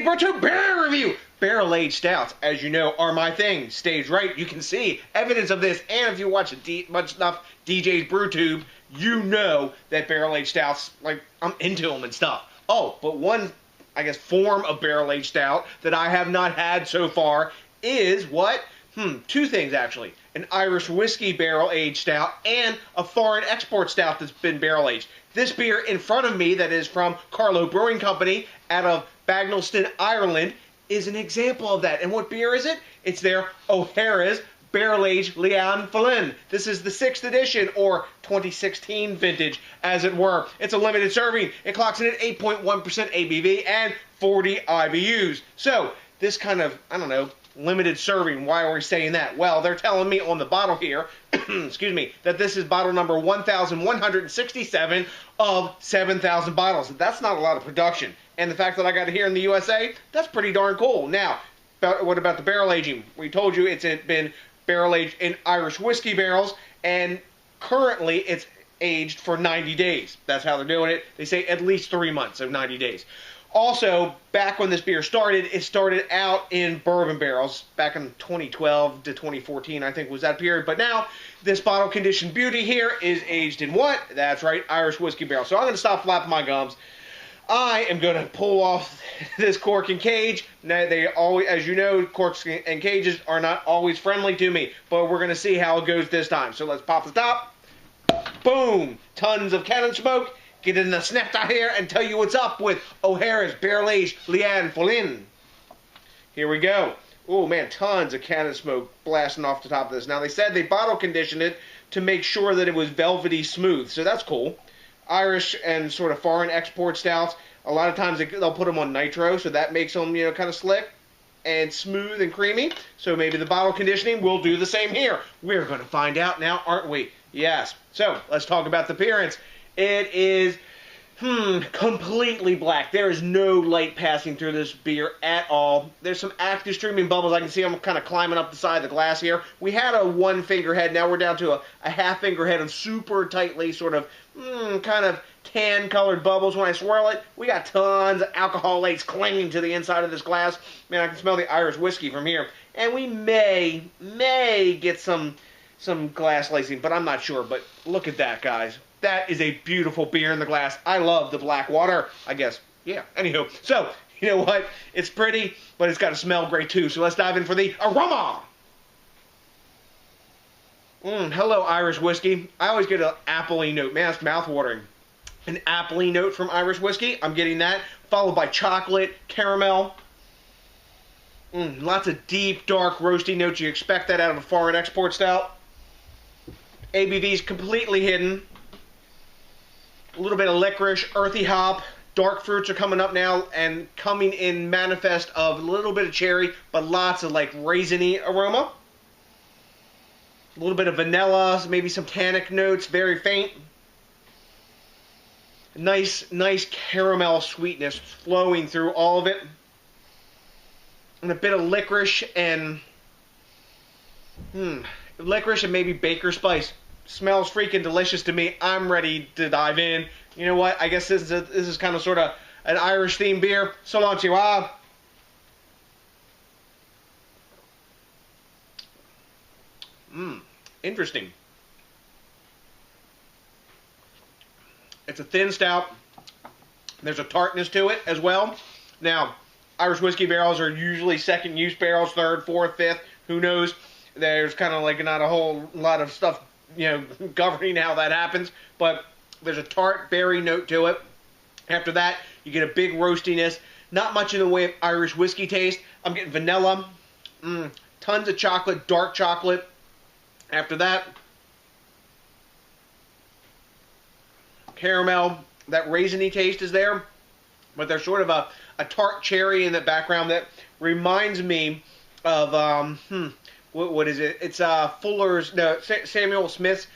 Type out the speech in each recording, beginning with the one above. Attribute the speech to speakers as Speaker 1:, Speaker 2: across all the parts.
Speaker 1: BrewTube Beer Review. Barrel Aged Stouts, as you know, are my thing. Stage right, you can see evidence of this, and if you watch much enough DJs BrewTube, you know that Barrel Aged Stouts, like, I'm into them and stuff. Oh, but one, I guess, form of Barrel Aged Stout that I have not had so far is what? Two things, actually. An Irish whiskey Barrel Aged Stout and a Foreign Export Stout that's been barrel aged. This beer in front of me, that is from Carlow Brewing Company out of Bagnallston, Ireland, is an example of that. And what beer is it? It's their O'Hara's Barrel Aged Leann Folláin. This is the 6th edition, or 2016 vintage, as it were. It's a limited serving. It clocks in at 8.1% ABV and 40 IBUs. So, this kind of, I don't know, limited serving, why are we saying that? Well, they're telling me on the bottle here, excuse me, that this is bottle number 1,167 of 7,000 bottles. That's not a lot of production. And the fact that I got it here in the USA, that's pretty darn cool. Now, what about the barrel aging? We told you it's been barrel aged in Irish whiskey barrels, and currently it's aged for 90 days. That's how they're doing it. They say at least 3 months of 90 days. Also, back when this beer started, it started out in bourbon barrels back in 2012 to 2014, I think was that period. But now, this bottle conditioned beauty here is aged in what? That's right, Irish whiskey barrel. So I'm going to stop flapping my gums. I am going to pull off this cork and cage. Now, they always, as you know, corks and cages are not always friendly to me, but we're going to see how it goes this time. So let's pop the top. Boom! Tons of cannon smoke. Get in the snapta here and tell you what's up with O'Hara's Barrel Aged Leann Folláin. Here we go. Oh man, tons of cannon smoke blasting off the top of this. Now they said they bottle conditioned it to make sure that it was velvety smooth, so that's cool. Irish and sort of foreign export stouts, a lot of times they'll put them on nitro, so that makes them, you know, kind of slick and smooth and creamy. So maybe the bottle conditioning will do the same here. We're going to find out now, aren't we? Yes. So let's talk about the appearance. It is, completely black. There is no light passing through this beer at all. There's some active streaming bubbles. I can see them kind of climbing up the side of the glass here. We had a 1 finger head. Now we're down to a half finger head of super tightly sort of, kind of tan colored bubbles. When I swirl it, we got tons of alcohol lakes clinging to the inside of this glass. Man, I can smell the Irish whiskey from here. And we may get some glass lacing, but I'm not sure. But look at that, guys. That is a beautiful beer in the glass. I love the black water, I guess. Yeah, anywho. So, you know what? It's pretty, but it's got to smell great too. So let's dive in for the aroma. Hello, Irish whiskey. I always get an apple-y note. Man, that's mouth-watering. An apple-y note from Irish whiskey. I'm getting that. Followed by chocolate, caramel. Lots of deep, dark, roasty notes. You expect that out of a foreign export stout. ABV is completely hidden. A little bit of licorice, earthy hop, dark fruits are coming up now, and coming in manifest of a little bit of cherry, but lots of like raisiny aroma. A little bit of vanilla, maybe some tannic notes, very faint. Nice caramel sweetness flowing through all of it. And a bit of licorice and maybe baker spice. Smells freaking delicious to me. I'm ready to dive in. You know what? I guess this is kind of sort of an Irish themed beer. So long, Chihuahua. Interesting. It's a thin stout. There's a tartness to it as well. Now, Irish whiskey barrels are usually second use barrels, third, fourth, fifth. Who knows? There's kind of like not a whole lot of stuff, you know, governing how that happens, but there's a tart berry note to it. After that, you get a big roastiness. Not much in the way of Irish whiskey taste. I'm getting vanilla, tons of chocolate, dark chocolate. After that, caramel. That raisiny taste is there, but there's sort of a tart cherry in the background that reminds me of what is it? It's Samuel Smith's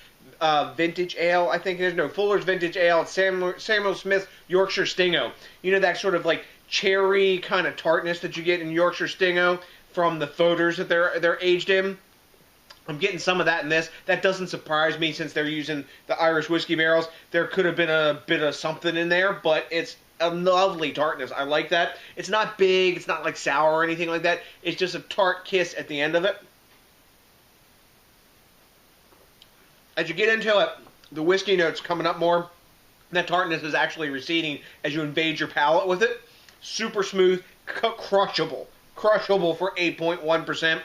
Speaker 1: Vintage Ale. I think there's no Fuller's Vintage Ale. It's Samuel Smith Yorkshire Stingo. You know, that sort of like cherry kind of tartness that you get in Yorkshire Stingo from the foeders that they're aged in. I'm getting some of that in this. That doesn't surprise me since they're using the Irish whiskey barrels. There could have been a bit of something in there, but it's a lovely tartness. I like that. It's not big. It's not like sour or anything like that. It's just a tart kiss at the end of it. As you get into it, the whiskey notes coming up more. That tartness is actually receding as you invade your palate with it. Super smooth, crushable. Crushable for 8.1%.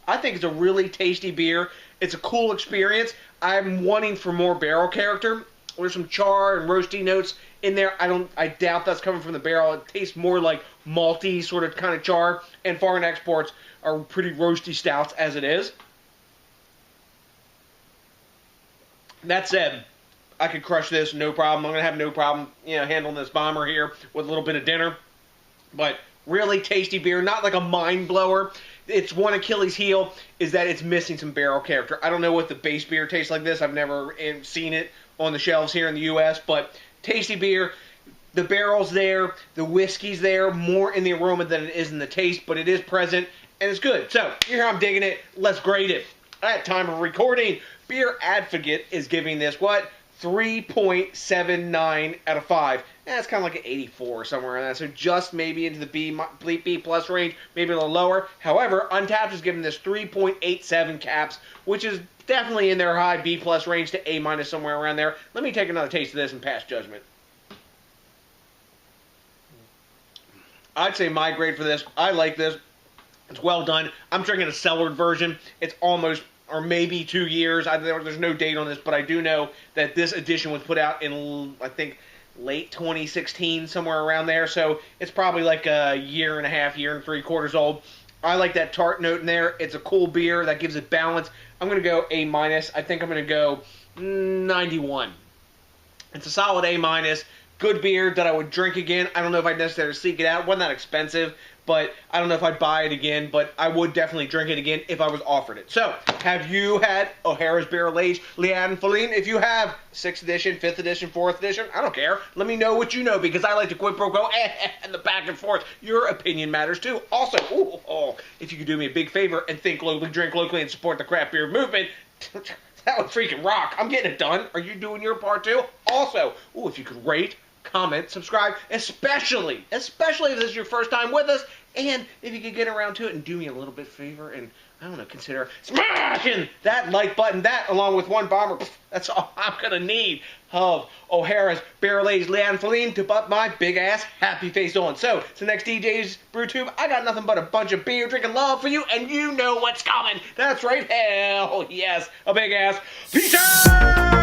Speaker 1: I think it's a really tasty beer. It's a cool experience. I'm wanting for more barrel character. There's some char and roasty notes in there. I doubt that's coming from the barrel. It tastes more like malty sort of kind of char. And foreign exports are pretty roasty stouts as it is. That said, I could crush this, no problem. I'm going to have no problem, handling this bomber here with a little bit of dinner. But really tasty beer, not like a mind blower. It's one Achilles heel is that it's missing some barrel character. I don't know what the base beer tastes like this. I've never seen it on the shelves here in the U.S., but tasty beer. The barrel's there, the whiskey's there, more in the aroma than it is in the taste, but it is present, and it's good. So, here I'm digging it. Let's grade it. At time of recording, Beer Advocate is giving this, 3.79 out of 5. That's kind of like an 84 somewhere around that. So just maybe into the B plus range, maybe a little lower. However, Untapped is giving this 3.87 caps, which is definitely in their high B plus range to A minus somewhere around there. Let me take another taste of this and pass judgment. I'd say my grade for this, I like this. It's well done. I'm drinking a cellared version. It's almost, or maybe 2 years. There's no date on this, but I do know that this edition was put out in, I think, late 2016, somewhere around there. So it's probably like a year and a half, year and 3/4 old. I like that tart note in there. It's a cool beer that gives it balance. I'm going to go A minus. I think I'm going to go 91. It's a solid A minus. Good beer that I would drink again. I don't know if I'd necessarily seek it out. It wasn't that expensive, but I don't know if I'd buy it again, but I would definitely drink it again if I was offered it. So, have you had O'Hara's Barrel Aged Leann Folláin? If you have, 6th edition, 5th edition, 4th edition, I don't care. Let me know what you know, because I like to quid pro quo and the back and forth. Your opinion matters too. Also, if you could do me a big favor and think locally, drink locally, and support the craft beer movement, that would freaking rock. I'm getting it done. Are you doing your part too? Also, if you could rate, comment, subscribe, especially if this is your first time with us, and if you could get around to it and do me a little bit of favor and, I don't know, consider smashing that like button. That, along with one bomber, that's all I'm going to need of O'Hara's Barrel Aged Leann Folláin to put my big ass happy face on. So, to the next DJs BrewTube, I got nothing but a bunch of beer drinking love for you, and you know what's coming. That's right, hell yes, a big ass peace out!